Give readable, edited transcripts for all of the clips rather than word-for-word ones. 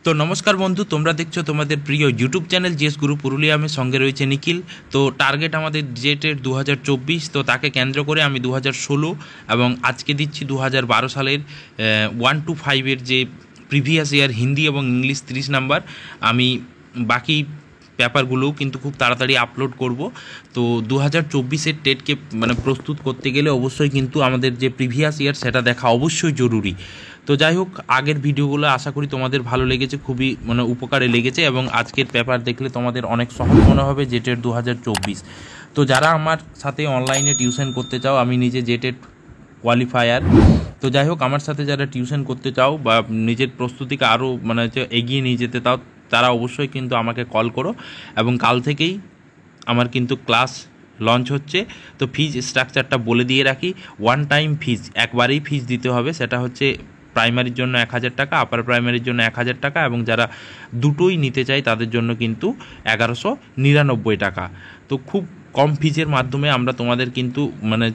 তো নমস্কার বন্ধু, তোমরা দেখছো তোমাদের প্রিয় ইউটিউব চ্যানেল জিএস গুরু পুরুলিয়া। আমি সঙ্গে রয়েছে নিখিল। তো টার্গেট আমাদের জেটের 2024, তো তাকে কেন্দ্র করে আমি 2016 এবং আজকে দিচ্ছি 2012 সালের 1 to 5 যে প্রিভিয়াস ইয়ার হিন্দি এবং ইংলিশ 30 নাম্বার। আমি বাকি পেপারগুলোও কিন্তু খুব তাড়াতাড়ি আপলোড করব। তো 2024-এর টেটকে প্রস্তুত করতে গেলে অবশ্যই কিন্তু আমাদের যে প্রিভিয়াস ইয়ার সেটা দেখা অবশ্যই জরুরি। তো যাই হোক, আগের ভিডিওগুলো আশা করি তোমাদের ভালো লেগেছে, খুবই উপকারে লেগেছে এবং আজকের পেপার দেখলে তোমাদের অনেক সহজ মনে হবে জেটের 2024। তো যারা আমার সাথে অনলাইনে টিউশন করতে চাও, আমি নিজে জেটের কোয়ালিফায়ার। তো যাই হোক, আমার সাথে যারা টিউশন করতে চাও বা নিজের প্রস্তুতিকে আরও এগিয়ে নিয়ে যেতে চাও, তারা অবশ্যই কিন্তু আমাকে কল করো। এবং কাল থেকেই আমার কিন্তু ক্লাস লঞ্চ হচ্ছে। তো ফিজ স্ট্রাকচারটা বলে দিয়ে রাখি। ওয়ান টাইম ফিজ, একবারেই ফিজ দিতে হবে। সেটা হচ্ছে প্রাইমারির জন্য 1000 টাকা, আপার প্রাইমারির জন্য 1000 টাকা, এবং যারা দুটোই নিতে চায় তাদের জন্য কিন্তু 1199 টাকা। তো খুব কম ফিজের মাধ্যমে আমরা তোমাদের কিন্তু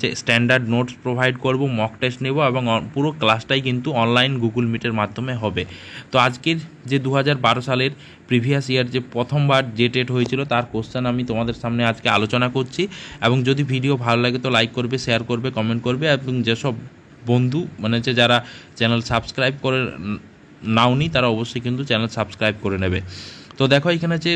যে স্ট্যান্ডার্ড নোটস প্রোভাইড করব, মক টেস্ট নেব এবং পুরো ক্লাসটাই কিন্তু অনলাইন গুগল মিটের মাধ্যমে হবে। তো আজকের যে 2012 সালের প্রিভিয়াস ইয়ার যে প্রথমবার যে টেট হয়েছিল তার কোশ্চেন আমি তোমাদের সামনে আজকে আলোচনা করছি। এবং যদি ভিডিও ভালো লাগে তো লাইক করবে, শেয়ার করবে, কমেন্ট করবে। এবং যেসব বন্ধু যারা চ্যানেল সাবস্ক্রাইব করে নাওনি তারা অবশ্যই কিন্তু চ্যানেল সাবস্ক্রাইব করে নেবে। তো দেখো, এখানে যে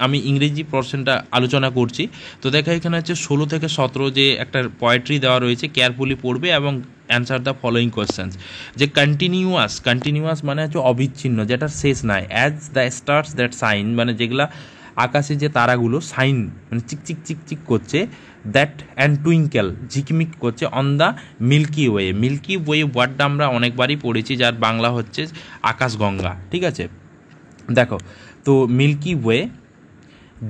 আমি ইংরেজি পোর্শনটা আলোচনা করছি। তো দেখো, এখানে হচ্ছে 16 থেকে 17 যে একটা পোয়েট্রি দেওয়া রয়েছে, কেয়ারফুলি পড়বে এবং অ্যান্সার দ্য ফলোয়িং কোয়েশ্চেন্স। যে কন্টিনিউয়াস মানে হচ্ছে অবিচ্ছিন্ন, যেটার শেষ নাই। As the stars that shine, যেগুলা আকাশে যে তারাগুলো সাইন চিক চিক চিক চিক করছে, দ্যাট অ্যান্ড টুইঙ্কেল ঝিকমিক করছে, অন দ্য মিল্কি ওয়ে ওয়ার্ডটা আমরা অনেকবারই পড়েছি, যার বাংলা হচ্ছে আকাশগঙ্গা। ঠিক আছে, দেখো তো মিল্কি ওয়ে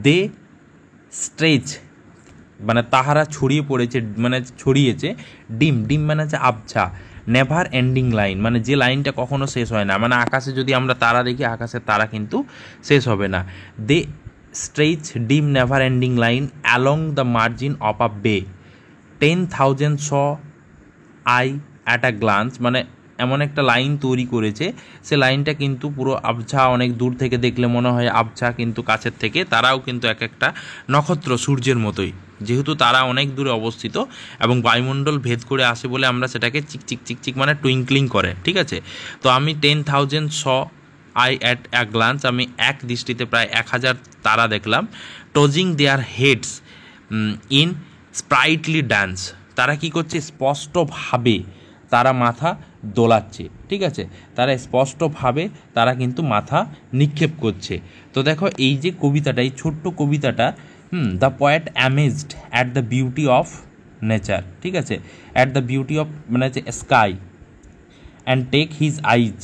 দে স্ট্রেচ তাহারা ছড়িয়ে পড়েছে, ছড়িয়েছে। ডিম হচ্ছে আবছা। নেভার এন্ডিং লাইন যে লাইনটা কখনো শেষ হয় না, আকাশে যদি আমরা তারা দেখি, আকাশের তারা কিন্তু শেষ হবে না। দে স্ট্রেচ ডিম never ending line along the margin of a বে, 10,000 saw I at a glance, এমন একটা লাইন তৈরি করেছে, সে লাইনটা কিন্তু পুরো আবছা। অনেক দূর থেকে দেখলে মনে হয় আবছা, কিন্তু কাছের থেকে তারাও কিন্তু এক একটা নক্ষত্র, সূর্যের মতোই। যেহেতু তারা অনেক দূরে অবস্থিত এবং বায়ুমণ্ডল ভেদ করে আসে বলে আমরা সেটাকে চিকচিক চিকচিক টুইঙ্কলিং করে। ঠিক আছে, তো আমি 10,000 saw I at a glance, আমি এক দৃষ্টিতে প্রায় 1000 তারা দেখলাম। Tossing their heads in sprightly dance, তারা কি করছে? স্পষ্টভাবে তারা মাথা দোলাচ্ছে। ঠিক আছে, তারা স্পষ্টভাবে তারা কিন্তু মাথা নিক্ষেপ করছে। তো দেখো, এই যে কবিতাটা, এই ছোট্ট কবিতাটা, the poet amazed at the beauty of nature. ঠিক আছে, অ্যাট দ্য বিউটি অফ হচ্ছে sky and take his eyes.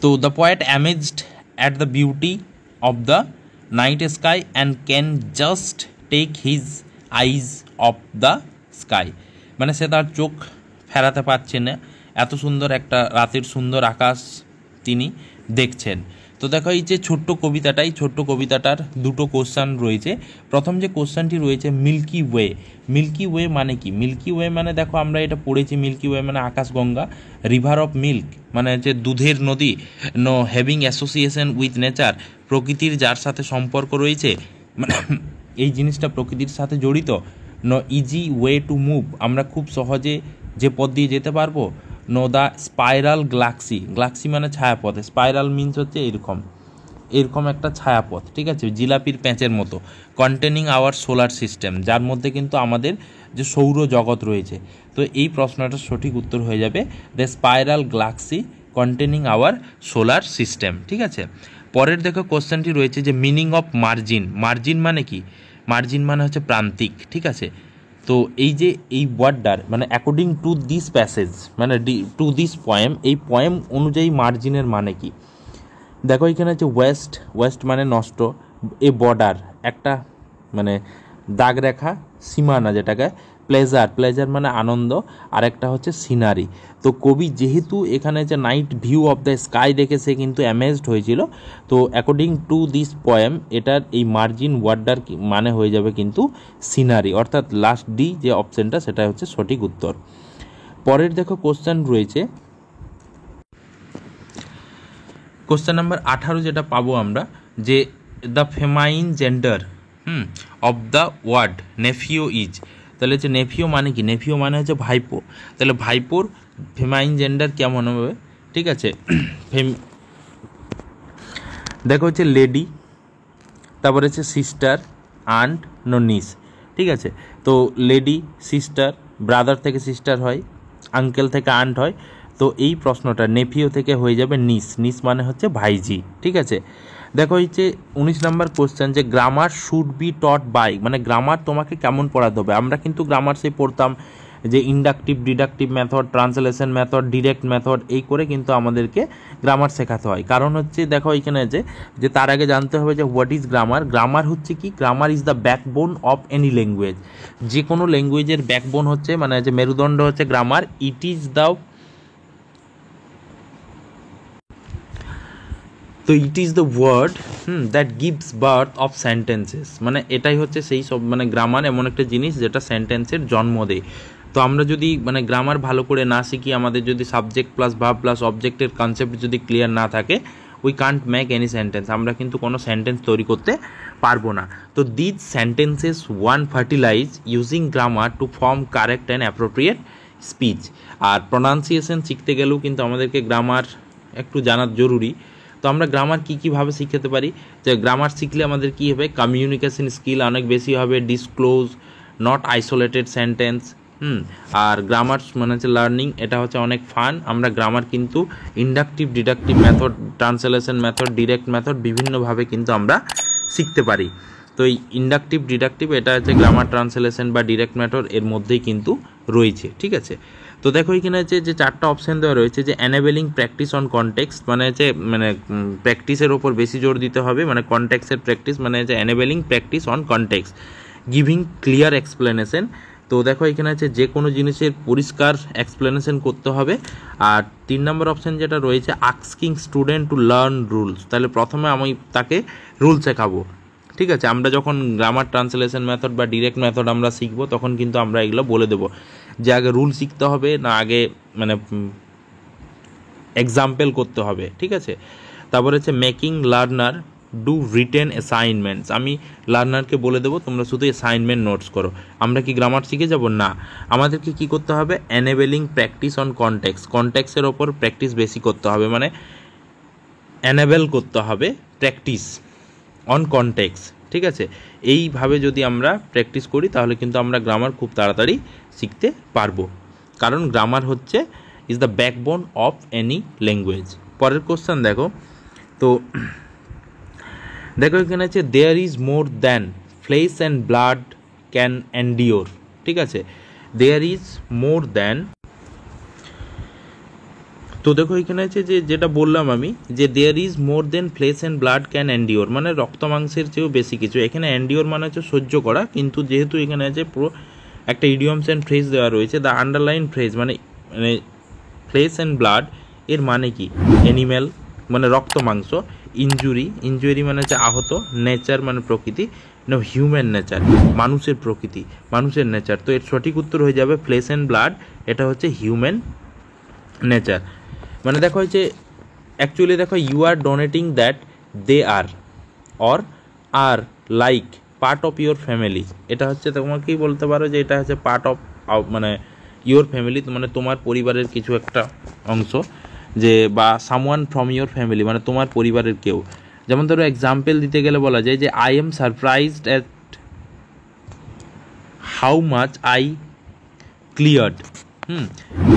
তো the poet amazed at the beauty of the night sky and can just take his eyes off the sky, সে তার চোখ ফেরাতে পারছে না, এত সুন্দর একটা রাতের সুন্দর আকাশ তিনি দেখছেন। তো দেখো, এই যে ছোট্ট কবিতাটার দুটো কোশ্চেন রয়েছে। প্রথম যে কোশ্চেনটি রয়েছে, মিল্কি ওয়ে মানে কি? মিল্কি ওয়ে দেখো, আমরা এটা পড়েছি, মিল্কি ওয়ে আকাশগঙ্গা। রিভার অফ মিল্ক হচ্ছে দুধের নদী। No having association with nature, প্রকৃতির যার সাথে সম্পর্ক রয়েছে, এই জিনিসটা প্রকৃতির সাথে জড়িত। No easy way to move, আমরা খুব সহজে যে পথ দিয়ে যেতে পারবো। নো দ্য স্পাইরাল গ্যালাক্সি ছায়াপথ। স্পাইরাল মিনস হচ্ছে এরকম একটা ছায়াপথ। ঠিক আছে, জিলাপির প্যাঁচের মতো। কন্টেনিং আওয়ার সোলার সিস্টেম, যার মধ্যে কিন্তু আমাদের যে সৌর জগৎ রয়েছে। তো এই প্রশ্নটার সঠিক উত্তর হয়ে যাবে the spiral galaxy containing our solar system. ঠিক আছে, পরের দেখো কোশ্চেনটি রয়েছে যে মিনিং অফ মার্জিন মানে কি? মার্জিন হচ্ছে প্রান্তিক। ঠিক আছে, তো এই যে এই ওয়ার্ডটার according to this passage to this poem, এই পয়েম অনুযায়ী মার্জিনের মানে কি? দেখো, এখানে হচ্ছে ওয়েস্ট নষ্ট, এ বর্ডার একটা দাগ রেখা, সীমানা যেটাকে। প্লেজার আনন্দ, আর একটা হচ্ছে সিনারি। তো কবি যেহেতু এখানে যে night view of the sky দেখে সে কিন্তু অ্যামেজড হয়েছিল, তো অ্যাকর্ডিং টু দিস পয়েম এটার এই মার্জিন ওয়ার্ডটার মানে হয়ে যাবে কিন্তু সিনারি, অর্থাৎ লাস্ট ডি যে অপশানটা সেটা হচ্ছে সঠিক উত্তর। পরের দেখো কোশ্চেন রয়েছে কোশ্চেন নাম্বার 18 যেটা পাবো আমরা, যে the feminine gender of the word nephew is. তাহলে হচ্ছে নেফিও মানে কি? নেফিও মানে হচ্ছে ভাইপো। তাহলে ভাইপোর ফেমাইন জেন্ডার কেমন হবে? ঠিক আছে, দেখো হচ্ছে লেডি, তারপরে হচ্ছে সিস্টার, আন্ট, নিস। ঠিক আছে, তো লেডি, সিস্টার, ব্রাদার থেকে সিস্টার হয়, আঙ্কেল থেকে আন্ট হয়। তো এই প্রশ্নটা নেফিও থেকে হয়ে যাবে নিস। নিস মানে হচ্ছে ভাইজি। ঠিক আছে, দেখো হচ্ছে 19 নম্বর কোশ্চেন, যে grammar should be taught by, মানে গ্রামার তোমাকে কেমন পড়াতে হবে? আমরা কিন্তু গ্রামার সে পড়তাম যে inductive, deductive method, translation method, direct method, এই করে কিন্তু আমাদেরকে গ্রামার শেখাতে হয়। কারণ হচ্ছে দেখো এখানে যে তার আগে জানতে হবে যে হোয়াট ইজ গ্রামার। গ্রামার হচ্ছে কি? Grammar is the backbone of any language. যে কোনো ল্যাঙ্গুয়েজের ব্যাকবোন হচ্ছে, মানে যে মেরুদণ্ড হচ্ছে গ্রামার। ইট ইজ দ্য তো it is the word that gives birth of sentences, মানে এটাই হচ্ছে সেই সব, মানে গ্রামার এমন একটা জিনিস যেটা সেন্টেন্সের জন্ম দেয়। তো আমরা যদি মানে গ্রামার ভালো করে না শিখি, আমাদের যদি সাবজেক্ট প্লাস ভার্ব প্লাস অবজেক্টের কনসেপ্ট যদি ক্লিয়ার না থাকে, we can't make any sentence, আমরা কিন্তু কোনো সেন্টেন্স তৈরি করতে পারবো না। তো this sentences one fertilise using grammar to form correct and appropriate speech. আর প্রনাউন্সিয়েশন শিখতে গেলেও কিন্তু আমাদেরকে গ্রামার একটু জানা জরুরি। তো আমরা গ্রামার কীভাবে শিখতে পারি? যে গ্রামার শিখলে আমাদের কী হবে? কমিউনিকেশন স্কিল অনেক বেশি হবে, ডিসক্লোজ, নট আইসোলেটেড সেন্টেন্স। আর গ্রামার মানে হচ্ছে লার্নিং, এটা হচ্ছে অনেক ফান। আমরা গ্রামার কিন্তু inductive, deductive method, translation method, direct method বিভিন্নভাবে কিন্তু আমরা শিখতে পারি। তো এই ইন্ডাকটিভ, ডিডাকটিভ এটা হচ্ছে গ্রামার, ট্রান্সলেশন বা ডিরেক্ট মেথড এর মধ্যেই কিন্তু রয়েছে। ঠিক আছে, তো দেখো এখানে হচ্ছে যে 4টা অপশান দেওয়া রয়েছে, যে এনেবেলিং প্র্যাকটিস অন কনটেক্সট, মানে হচ্ছে মানে প্র্যাকটিসের ওপর বেশি জোর দিতে হবে, মানে কনটেক্সের প্র্যাকটিস, মানে হচ্ছে enabling practice on context, giving clear explanation. তো দেখো এখানে আছে যে কোনো জিনিসের পরিষ্কার এক্সপ্লেনেশন করতে হবে। আর 3 নম্বর অপশান যেটা রয়েছে, asking student to learn rules, তাহলে প্রথমে আমি তাকে রুল শেখাবো। ঠিক আছে, আমরা যখন গ্রামার, ট্রান্সলেশন মেথড বা ডিরেক্ট মেথড আমরা শিখবো, তখন কিন্তু আমরা এগুলো বলে দেবো যে আগে রুল শিখতে হবে না আগে মানে এক্সাম্পল করতে হবে। ঠিক আছে, তারপর হচ্ছে making learner do written assignments, আমি লার্নারকে বলে দেবো তোমরা শুধু অ্যাসাইনমেন্ট নোটস করো। আমরা কি গ্রামার শিখে যাব না, আমাদেরকে কি করতে হবে? এনেবেলিং প্র্যাকটিস অন কনটেক্সট, কনটেক্সের ওপর প্র্যাকটিস বেশি করতে হবে, মানে এনেবেল করতে হবে প্র্যাকটিস অন কনটেক্সট। ঠিক আছে, এইভাবে যদি আমরা প্র্যাকটিস করি তাহলে কিন্তু আমরা গ্রামার খুব তাড়াতাড়ি শিখতে পারবো, কারণ গ্রামার হচ্ছে is the backbone of any language. পরের কোশ্চেন দেখো, তো দেখো এখানে আছে there is more than flesh and blood can endure. ঠিক আছে, দেয়ার ইজ মোর দ্যান, তো দেখো এখানে আছে যে যেটা বললাম আমি, যে there is more than flesh and blood can endure, মানে রক্ত মাংসের চেয়েও বেশি কিছু। এখানে এন্ডিওর মানে হচ্ছে সহ্য করা, কিন্তু যেহেতু এখানে আছে পুরো একটা ইডিয়মস অ্যান্ড ফ্রেজ দেওয়া রয়েছে, দ্য আন্ডারলাইন ফ্রেজ মানে ফ্লেশ অ্যান্ড ব্লাড এর মানে কি? অ্যানিম্যাল মানে রক্ত মাংস, ইনজুরি, ইনজুরি মানে হচ্ছে আহত, নেচার মানে প্রকৃতি, হিউম্যান নেচার মানুষের প্রকৃতি, মানুষের নেচার। তো এর সঠিক উত্তর হয়ে যাবে ফ্লেশ অ্যান্ড ব্লাড, এটা হচ্ছে হিউম্যান নেচার। মানে দেখো হচ্ছে অ্যাকচুয়ালি দেখো you are donating that they are or are like part of your family, এটা হচ্ছে তোমাকেই বলতে পারো যে এটা হচ্ছে পার্ট অফ মানে ইউর ফ্যামিলি, মানে তোমার পরিবারের কিছু একটা অংশ, যে বা সামওয়ান ফ্রম ইউর ফ্যামিলি মানে তোমার পরিবারের কেউ। যেমন ধরো এক্সাম্পল দিতে গেলে বলা যায় যে I am surprised at how much I cleared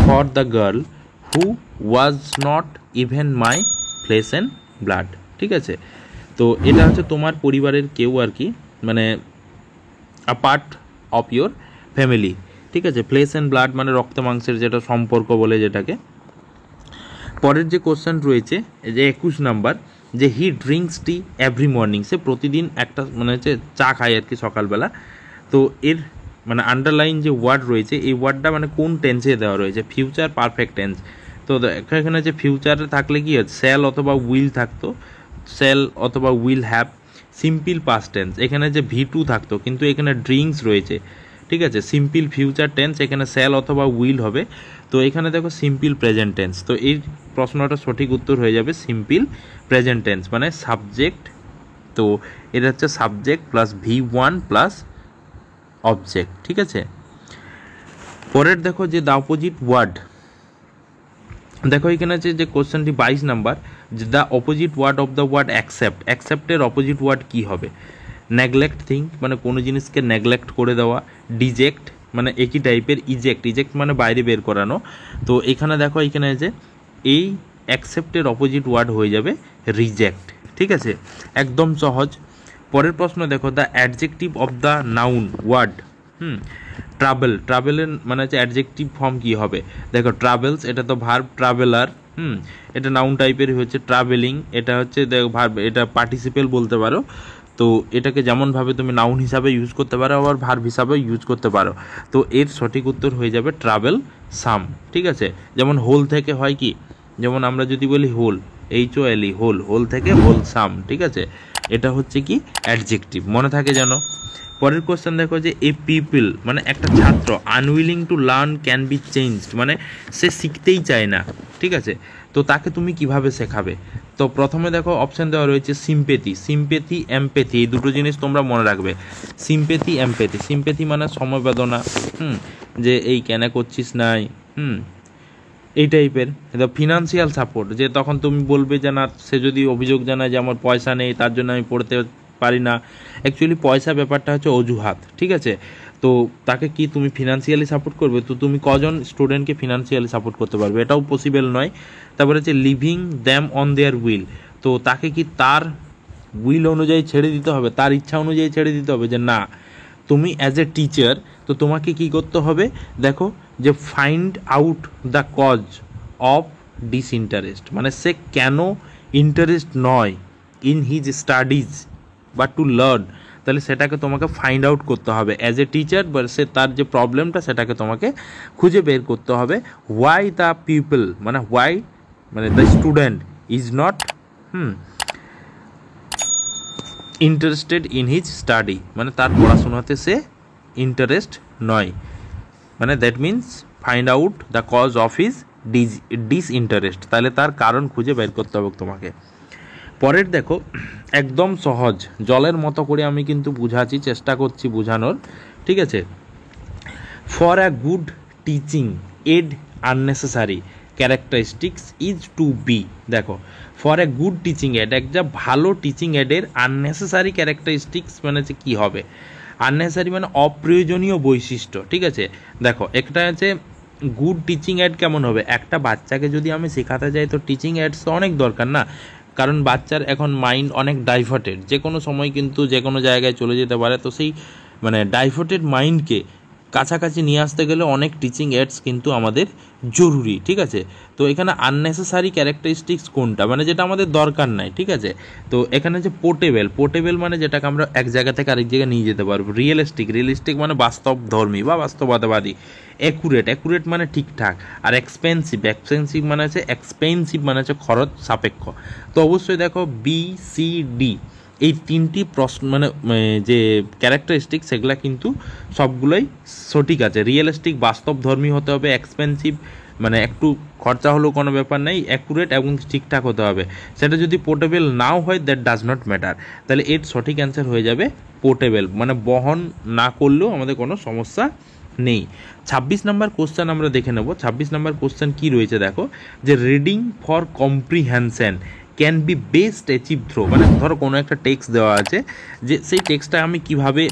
for the girl who was not even my flash and blood. ঠিক আছে, তো এটা হচ্ছে তোমার পরিবারের কেউ আর কি, মানে আ পার্ট অফ ইয়োর ফ্যামিলি। ঠিক আছে, ফ্লেশ অ্যান্ড ব্লাড মানে রক্ত মাংসের যেটা সম্পর্ক বলে যেটাকে। পরের যে কোশ্চেন রয়েছে যে 21 নাম্বার, যে he drinks tea every morning, সে প্রতিদিন একটা মানে হচ্ছে চা খায় আর কি সকালবেলা। তো এর মানে আন্ডারলাইন যে ওয়ার্ড রয়েছে, এই ওয়ার্ডটা মানে কোন টেন্সে দেওয়া রয়েছে? Future, perfect tense. তো এখানে যে ফিউচারে থাকলে কি হচ্ছে? শ্যাল অথবা উইল থাকতো, শ্যাল অথবা will have. Simple past tense এখানে যে V2 থাকতো, কিন্তু এখানে ড্রিঙ্কস রয়েছে, ঠিক আছে। সিম্পল ফিউচার টেন্স, এখানে শ্যাল অথবা উইল হবে। তো এখানে দেখো সিম্পল প্রেজেন্ট টেন্স, তো এই প্রশ্নটা সঠিক উত্তর হয়ে যাবে সিম্পল প্রেজেন্ট টেন্স, মানে সাবজেক্ট, তো এটা হচ্ছে subject plus V1 plus object, ঠিক আছে। পরের দেখো যে দ্য অপোজিট ওয়ার্ড, দেখো এখানে আছে যে কোশ্চেনটি 22 নাম্বার, যে the opposite word of the word accept, অ্যাকসেপ্টের অপোজিট ওয়ার্ড কী হবে? নেগলেক্ট থিং, মানে কোনো জিনিসকে নেগলেক্ট করে দেওয়া। ডিজেক্ট মানে একই টাইপের। ইজেক্ট, ইজেক্ট মানে বাইরে বের করানো। তো এখানে দেখো এখানে যে এই অ্যাকসেপ্টের অপোজিট ওয়ার্ড হয়ে যাবে রিজেক্ট, ঠিক আছে, একদম সহজ। পরের প্রশ্ন দেখো the adjective of the noun word travel, ট্রাভেলের মানে হচ্ছে অ্যাডজেক্টিভ ফর্ম কী হবে? দেখো ট্রাভেলস, এটা তো ভার্ব, ট্রাভেলার, এটা নাউন টাইপের হচ্ছে ট্রাভেলিং, এটা হচ্ছে দেখো ভার্ব, এটা পার্টিসিপেল বলতে পারো। তো এটাকে যেমনভাবে তুমি নাউন হিসাবে ইউজ করতে পারো, আবার ভার্ব হিসাবে ইউজ করতে পারো। তো এর সঠিক উত্তর হয়ে যাবে ট্রাভেল সাম, ঠিক আছে। যেমন হোল থেকে হয় কি, যেমন আমরা যদি বলি হোল, HOLE, হোল, হোল থেকে হোল সাম, ঠিক আছে, এটা হচ্ছে কি অ্যাডজেক্টিভ, মনে থাকে যেন। পরের কোশ্চেন দেখো যে এ পিপল মানে একটা ছাত্র, unwilling to learn can be changed, মানে সে শিখতেই চায় না, ঠিক আছে, তো তাকে তুমি কিভাবে শেখাবে? তো প্রথমে দেখো অপশান দেওয়া রয়েছে সিম্পেথি, সিম্পেথি, এমপ্যাথি, এই দুটো জিনিস তোমরা মনে রাখবে। Sympathy, empathy. সিম্পেথি মানে সমবেদনা, যে এই কেন করছিস নাই, এই টাইপের। ফিনান্সিয়াল সাপোর্ট, যে তখন তুমি বলবে যে না, সে যদি অভিযোগ জানায় যে আমার পয়সা নেই, তার জন্য আমি পড়তে পারি না, অ্যাকচুয়ালি পয়সা ব্যাপারটা হচ্ছে অজুহাত, ঠিক আছে। তো তাকে কি তুমি ফিনান্সিয়ালি সাপোর্ট করবে? তো তুমি কজন স্টুডেন্টকে ফিনান্সিয়ালি সাপোর্ট করতে পারবে? এটাও পসিবল নয়। তারপরে হচ্ছে living them on their will, তো তাকে কি তার উইল অনুযায়ী ছেড়ে দিতে হবে, তার ইচ্ছা অনুযায়ী ছেড়ে দিতে হবে? যে না, তুমি অ্যাজ এ টিচার, তো তোমাকে কি করতে হবে? দেখো যে find out the cause of disinterest, মানে সে কেন ইন্টারেস্ট নয় ইন হিজ স্টাডিজ বা টু লার্ন, তাহলে সেটাকে তোমাকে ফাইন্ড আউট করতে হবে অ্যাজ এ টিচার, বা সে তার যে প্রবলেমটা সেটাকে তোমাকে খুঁজে বের করতে হবে। হোয়াই দ্য পিপল মানে হোয়াই মানে the student is not interested in his study, মানে তার পড়াশোনাতে সে ইন্টারেস্ট নয়, মানে that means find out the cause of his disinterest, তাহলে তার কারণ খুঁজে বের করতে হবে তোমাকে। পরের দেখো একদম সহজ, জলের মতো করে আমি কিন্তু বুঝাচ্ছি, চেষ্টা করছি বোঝানোর, ঠিক আছে। For a good teaching aid unnecessary characteristics is to be, দেখো for a good teaching aid, একটা ভালো টিচিং এডের আননেসেসারি ক্যারেক্টারিস্টিক্স মানে হচ্ছে কী হবে? আননেসেসারি মানে অপ্রয়োজনীয় বৈশিষ্ট্য, ঠিক আছে। দেখো একটা আছে গুড টিচিং এড কেমন হবে? একটা বাচ্চাকে যদি আমি শেখাতে যাই, তো টিচিং এডস তো অনেক দরকার না, কারণ বাচ্চার এখন মাইন্ড অনেক ডাইভার্টেড, যে কোনো সময় কিন্তু যে কোনো জায়গায় চলে যেতে পারে। তো সেই মানে ডাইভার্টেড মাইন্ডকে কাছাকাছি নিয়ে আসতে গেলে অনেক টিচিং এডস কিন্তু আমাদের জরুরি, ঠিক আছে। তো এখানে আননেসেসারি ক্যারেক্টারিস্টিক্স কোনটা, মানে যেটা আমাদের দরকার নাই, ঠিক আছে। তো এখানে যে পোর্টেবল, পোর্টেবল মানে যেটাকে আমরা এক জায়গা থেকে আরেক জায়গায় নিয়ে যেতে পারবো। রিয়েলিস্টিক, রিয়েলিস্টিক মানে বাস্তবধর্মী বা বাস্তবতাবাদী। অ্যাকুরেট, অ্যাকুরেট মানে ঠিকঠাক। আর এক্সপেন্সিভ, এক্সপেন্সিভ মানে হচ্ছে এক্সপেন্সিভ মানে হচ্ছে খরচ সাপেক্ষ। তো অবশ্যই দেখো BCD এই তিনটি প্রশ্ন মানে যে ক্যারেক্টারিস্টিক সেগুলো কিন্তু সবগুলোই সঠিক আছে। রিয়েলিস্টিক বাস্তবধর্মী হতে হবে, এক্সপেন্সিভ মানে একটু খরচা হলেও কোনো ব্যাপার নেই, অ্যাকুরেট এবং ঠিকঠাক হতে হবে। সেটা যদি পোর্টেবল নাও হয়, দ্যাট ডাজ নট ম্যাটার। তাহলে এর সঠিক অ্যান্সার হয়ে যাবে পোর্টেবল, মানে বহন না করলেও আমাদের কোনো সমস্যা নেই। 26 নম্বর কোশ্চেন আমরা দেখে নেব। 26 নম্বর কোশ্চেন কী রয়েছে দেখো, যে reading for comprehension can be best achieve through, মানে ধরো কোনো একটা টেক্সট দেওয়া আছে, যে সেই টেক্সটটা আমি কিভাবে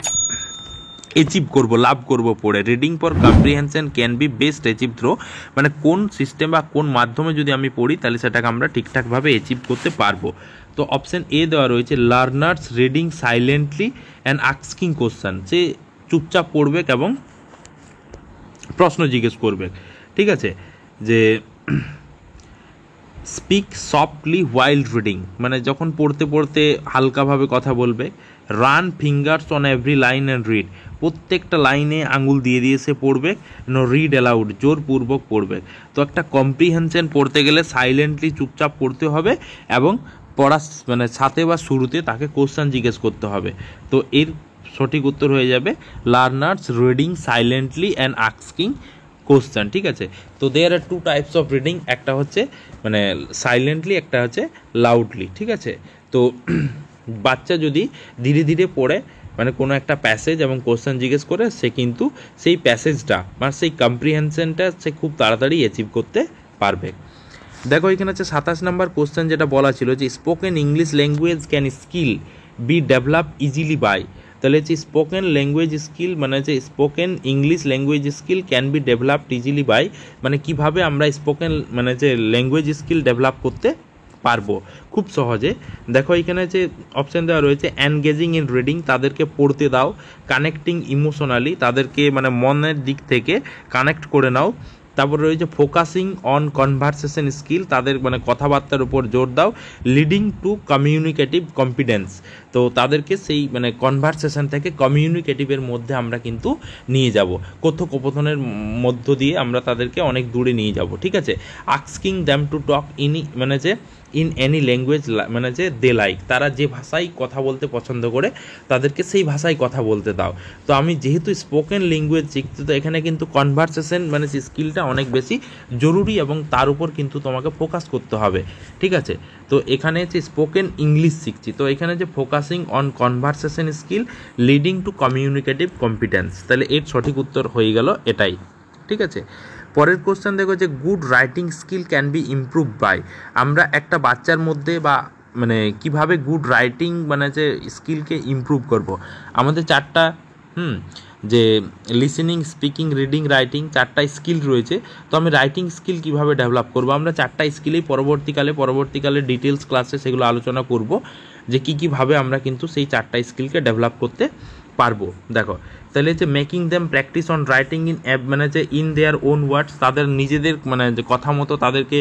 অ্যাচিভ করব, লাভ করব পড়ে। Reading for comprehension can be best achieve through, মানে কোন সিস্টেম বা কোন মাধ্যমে যদি আমি পড়ি তাহলে সেটাকে আমরা ঠিকঠাকভাবে অ্যাচিভ করতে পারবো। তো অপশান এ দেওয়া রয়েছে learners reading silently and asking question, সে চুপচাপ পড়বে এবং প্রশ্ন জিজ্ঞেস করবে, ঠিক আছে। যে স্পিক সফটলি হোয়াইল রিডিং, মানে যখন পড়তে পড়তে হালকাভাবে কথা বলবে। Run fingers on every line and read, প্রত্যেকটা লাইনে আঙুল দিয়ে দিয়ে সে পড়বে। নো রিড অ্যালাউড, জোরপূর্বক পড়বে। তো একটা কম্প্রিহেনশন পড়তে গেলে সাইলেন্টলি চুপচাপ পড়তে হবে এবং পড়ার মানে সাথে বা শুরুতে তাকে কোশ্চেন জিজ্ঞেস করতে হবে। তো এর সঠিক উত্তর হয়ে যাবে learners reading silently and asking question. ঠিক আছে, তো দেয়ার আর টু টাইপস অফ রিডিং, একটা হচ্ছে মানে সাইলেন্টলি, একটা হচ্ছে লাউডলি। ঠিক আছে, তো বাচ্চা যদি ধীরে ধীরে পড়ে মানে কোনো একটা প্যাসেজ এবং কোশ্চেন জিজ্ঞেস করে, সে কিন্তু সেই প্যাসেজটা মানে সেই কম্প্রিহেনশনটা সে খুব তাড়াতাড়ি অ্যাচিভ করতে পারবে। দেখো এখানে হচ্ছে 27 নম্বর কোশ্চেন যেটা বলা ছিল যে spoken English language can skill be develop easily by, তাহলে হচ্ছে স্পোকেন ল্যাঙ্গুয়েজ স্কিল মানে হচ্ছে spoken English language skill can be developed easily by, মানে কিভাবে আমরা স্পোকেন মানে যে ল্যাঙ্গুয়েজ স্কিল ডেভেলপ করতে পারবো খুব সহজে। দেখো এখানে যে অপশান দেওয়া রয়েছে এনগেজিং ইন রিডিং, তাদেরকে পড়তে দাও, কানেক্টিং ইমোশনালি, তাদেরকে মানে মনের দিক থেকে কানেক্ট করে নাও, তারপর রয়েছে ফোকাসিং অন কনভারসেশন স্কিল, তাদের মানে কথাবার্তার উপর জোর দাও, লিডিং টু কমিউনিকেটিভ কম্পিটেন্স, তো তাদেরকে সেই মানে কনভারসেশন থেকে কমিউনিকেটিভের মধ্যে আমরা কিন্তু নিয়ে যাব, কথোপকথনের মধ্য দিয়ে আমরা তাদেরকে অনেক দূরে নিয়ে যাব। ঠিক আছে, asking them to talk in মানে যে ইন এনি ল্যাঙ্গুয়েজ মানে যে দে লাইক, তারা যে ভাষায় কথা বলতে পছন্দ করে তাদেরকে সেই ভাষায় কথা বলতে দাও। তো আমি যেহেতু স্পোকেন ল্যাঙ্গুয়েজ শিখতে, তো এখানে কিন্তু কনভারসেশন মানে স্কিলটা অনেক বেশি জরুরি এবং তার উপর কিন্তু তোমাকে ফোকাস করতে হবে। ঠিক আছে, তো এখানে যে স্পোকেন ইংলিশ শিখছি, তো এখানে যে focusing on conversation skill leading to communicative competence, তাহলে এর সঠিক উত্তর হয়ে গেল এটাই। ঠিক আছে, পরের কোশ্চেন দেখো যে good writing skill can be improve by, আমরা একটা বাচ্চার মধ্যে বা মানে কিভাবে গুড রাইটিং মানে যে স্কিলকে ইমপ্রুভ করব, আমাদের চারটা যে লিসেনিং, স্পিকিং, রিডিং, রাইটিং, চারটা স্কিল রয়েছে। তো আমি রাইটিং স্কিল কিভাবে ডেভেলপ করব, আমরা চারটা স্কিলেই পরবর্তীকালে ডিটেলস ক্লাসে সেগুলো আলোচনা করব যে কীভাবে আমরা কিন্তু সেই চারটা স্কিলকে ডেভেলপ করতে পারবো। দেখো তাহলে যে making them practice on writing in মানে যে ইন দেয়ার ওন ওয়ার্ডস, তাদের নিজেদের মানে যে কথা মতো তাদেরকে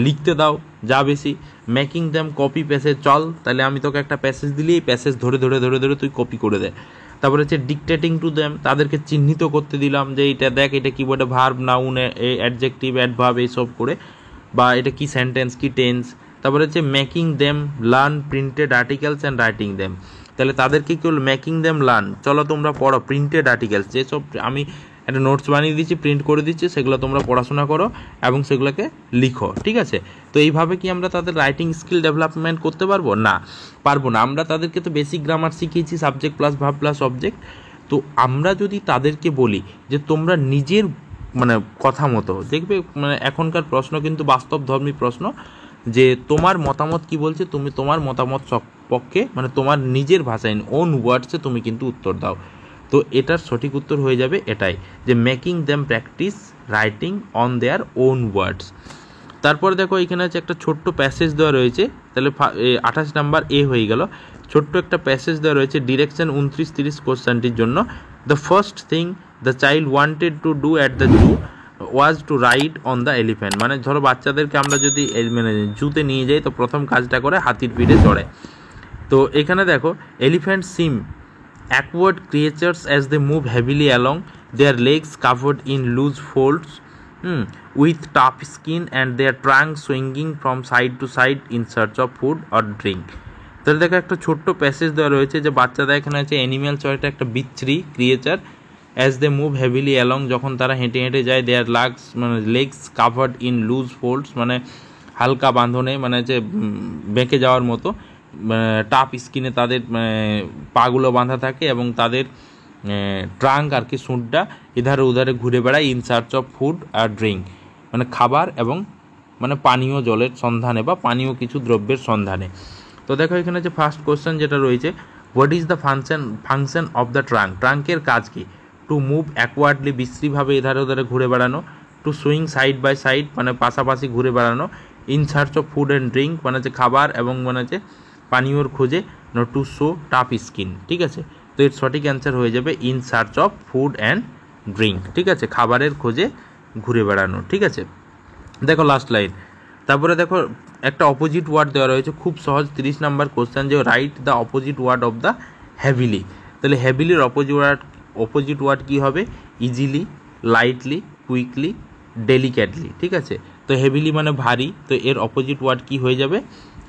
লিখতে দাও যা বেশি। মেকিং দেম কপি প্যাসেজ, চল তাহলে আমি তোকে একটা প্যাসেজ দিলি, এই প্যাসেজ ধরে তুই কপি করে দে। তারপরে হচ্ছে ডিকটেটিং টু দেম, তাদেরকে চিহ্নিত করতে দিলাম যে এটা দেখ, এটা কিবোর্ডে ভার্ব, নাউন, অ্যাডজেক্টিভ, অ্যাডভার্ব এইসব করে, বা এটা কি সেন্টেন্স, কি টেন্স। তারপরে হচ্ছে making them learn printed articles and writing them, তাহলে তাদেরকে কি হলো মেকিং দেম লার্ন, চলো তোমরা পড়ো প্রিন্টেড আর্টিকেলস, যেসব আমি একটা নোটস বানিয়ে দিচ্ছি, প্রিন্ট করে দিচ্ছি, সেগুলো তোমরা পড়াশোনা করো এবং সেগুলোকে লিখো। ঠিক আছে, তো এইভাবে কি আমরা তাদের রাইটিং স্কিল ডেভেলপমেন্ট করতে পারবো? না, পারবো না। আমরা তাদেরকে তো বেসিক গ্রামার শিখিয়েছি, subject plus verb plus object. তো আমরা যদি তাদেরকে বলি যে তোমরা নিজের মানে কথা মতো, দেখবে মানে এখনকার প্রশ্ন কিন্তু বাস্তবধর্মী প্রশ্ন, যে তোমার মতামত কি বলছে, তুমি তোমার মতামত পক্ষে মানে তোমার নিজের ভাষায় ওন ওয়ার্ডসে তুমি কিন্তু উত্তর দাও। তো এটার সঠিক উত্তর হয়ে যাবে এটাই, যে making them practice writing on their own words. তারপর দেখো এখানে আছে একটা ছোট্ট প্যাসেজ দেওয়া রয়েছে, তাহলে 28 নাম্বার এ হয়ে গেল। ছোট্ট একটা প্যাসেজ দেওয়া রয়েছে ডিরেকশন 29-30 কোশ্চেনটির জন্য। The first thing the child wanted to do at the zoo was to ride on the elephant, মানে ধরো বাচ্চাদেরকে আমরা যদি মানে জুতে নিয়ে যাই, তো প্রথম কাজটা করে হাতির পিঠে চড়ে। তো এখানে দেখো elephant SIM awkward creatures as they move heavily along, their legs covered in loose folds, with tough skin and their trunks swinging from side to side in search of food or drink. তাহলে দেখো একটা ছোট্ট passage দেওয়া রয়েছে যে বাচ্চাদের এখানে আছে অ্যানিম্যাল চয়টা একটা বিচ্ছিরি creature, as they move heavily along, যখন তারা হেঁটে হেঁটে যায়, দেয়ার লাগস মানে legs covered in loose folds, মানে হালকা বাঁধনে মানে যে বেঁকে যাওয়ার মতো, টাপ স্কিনে তাদের পাগুলো বাঁধা থাকে এবং তাদের ট্রাঙ্ক আর কি সুঁটটা এধারে উধারে ঘুরে বেড়ায় ইন সার্চ অফ ফুড আর ড্রিঙ্ক, মানে খাবার এবং মানে পানীয় জলের সন্ধানে বা পানীয় কিছু দ্রব্যের সন্ধানে। তো দেখো এখানে যে ফার্স্ট কোশ্চেন যেটা রয়েছে, what is the function of the trunk, ট্রাঙ্কের কাজ কি? টু মুভ অ্যাকওয়ার্ডলি, বিশ্রীভাবে এধারে ওধারে ঘুরে বেড়ানো। To swing side by side, মানে পাশাপাশি ঘুরে বেড়ানো। In search of food and drink, মানে যে খাবার এবং মানে যে পানীয়র খোঁজে। No to show tough skin. ঠিক আছে, তো এর সঠিক অ্যান্সার হয়ে যাবে in search of food and drink. ঠিক আছে, খাবারের খোঁজে ঘুরে বেড়ানো। ঠিক আছে, দেখো লাস্ট লাইন। তারপরে দেখো একটা অপোজিট ওয়ার্ড দেওয়া রয়েছে, খুব সহজ 30 নাম্বার কোশ্চেন, যে write the opposite word of the heavily. তাহলে হ্যাভিলির অপোজিট ওয়ার্ড কী হবে? Easily, lightly, quickly, delicately. ঠিক আছে, তো হেভিলি মানে ভারী, তো এর অপোজিট ওয়ার্ড কী হয়ে যাবে?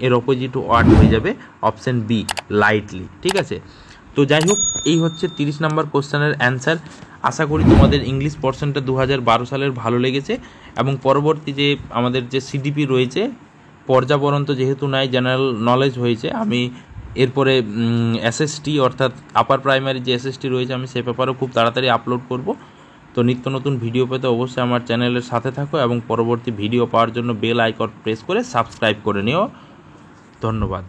এর অপোজিট ওয়ার্ড হয়ে যাবে অপশান বি, লাইটলি। ঠিক আছে, তো যাই হোক, এই হচ্ছে 30 নম্বর কোশ্চেনের অ্যান্সার। আশা করি তোমাদের ইংলিশ পোর্শনটা 2012 সালের ভালো লেগেছে, এবং পরবর্তী যে আমাদের যে সিডিপি রয়েছে পর্যাবরণ তো যেহেতু নাই, জেনারেল নলেজ হয়েছে, আমি এরপরে এসএসটি অর্থাৎ আপার প্রাইমারি যে এসএসটি রয়েছে আমি সে পেপারও খুব তাড়াতাড়ি আপলোড করব। তো নিত্য নতুন ভিডিও পেতে অবশ্যই আমার চ্যানেলের সাথে থাকো, এবং পরবর্তী ভিডিও পাওয়ার জন্য বেল আইকন প্রেস করে সাবস্ক্রাইব করে নিও। ধন্যবাদ।